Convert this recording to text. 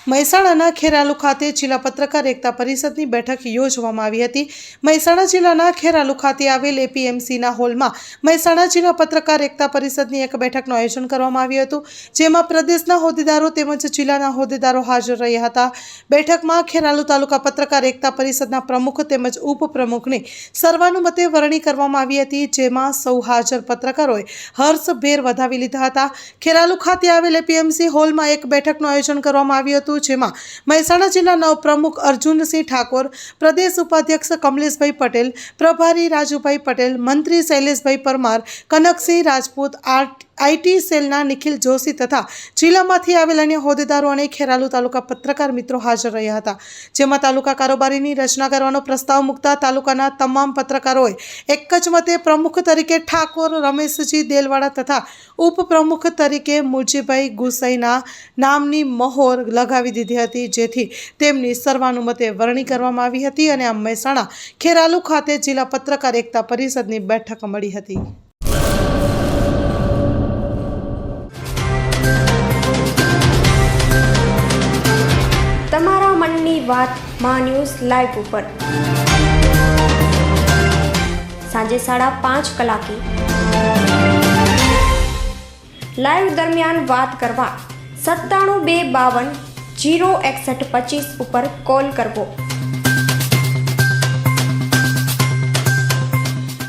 મહેસાણાના ખેરાલુ ખાતે જિલ્લા પત્રકાર એકતા પરિષદની બેઠક યોજવામાં આવી હતી। મહેસાણા જિલ્લાના ખેરાલુ ખાતે આવેલ એપીએમસીના હોલમાં મહેસાણા જિલ્લા પત્રકાર એકતા પરિષદની એક બેઠકનું આયોજન કરવામાં આવ્યું હતું, જેમાં પ્રદેશના હોદ્દેદારો તેમજ જિલ્લાના હોદ્દેદારો હાજર રહ્યા હતા। બેઠકમાં ખેરાલુ તાલુકા પત્રકાર એકતા પરિષદના પ્રમુખ તેમજ ઉપપ્રમુખની સર્વાનુમતે વરણી કરવામાં આવી હતી, જેમાં સૌ હાજર પત્રકારોએ હર્ષભેર વધાવી લીધા હતા। ખેરાલુ ખાતે આવેલ એપીએમસી હોલમાં એક બેઠકનું આયોજન કરવામાં આવ્યું હતું, જેમાં મહેસાણા જિલ્લાના પ્રમુખ અર્જુનસિંહ ઠાકોર, પ્રદેશ ઉપાધ્યક્ષ કમલેશભાઈ પટેલ, પ્રભારી રાજુભાઈ પટેલ, મંત્રી શૈલેષભાઈ પરમાર, કનકસિંહ રાજપૂત, આઈટી સેલના નિખિલ જોશી તથા જિલ્લામાંથી આવેલ અન્ય હોદ્દેદારો અને ખેરાલુ તાલુકા પત્રકાર મિત્રો હાજર રહ્યા હતા, જેમાં તાલુકા કારોબારીની રચના કરવાનો પ્રસ્તાવ મૂકતા તાલુકાના તમામ પત્રકારોએ એક જ મતે પ્રમુખ તરીકે ઠાકોર રમેશજી દેલવાડા તથા ઉપપ્રમુખ તરીકે મુરજીભાઈ ગુસાઈના નામની મહોર લગાવી દીધી હતી, જેથી તેમની સર્વાનુમતે વરણી કરવામાં આવી હતી અને આ મહેસાણા ખેરાલુ ખાતે જિલ્લા પત્રકાર એકતા પરિષદની બેઠક મળી હતી। તમારા મનની વાત માં ન્યૂઝ લાઈવ ઉપર સાંજે 5:30 કલાકે લાઈવ દરમિયાન વાત કરવા 97 252 06125 ઉપર કોલ કરવો।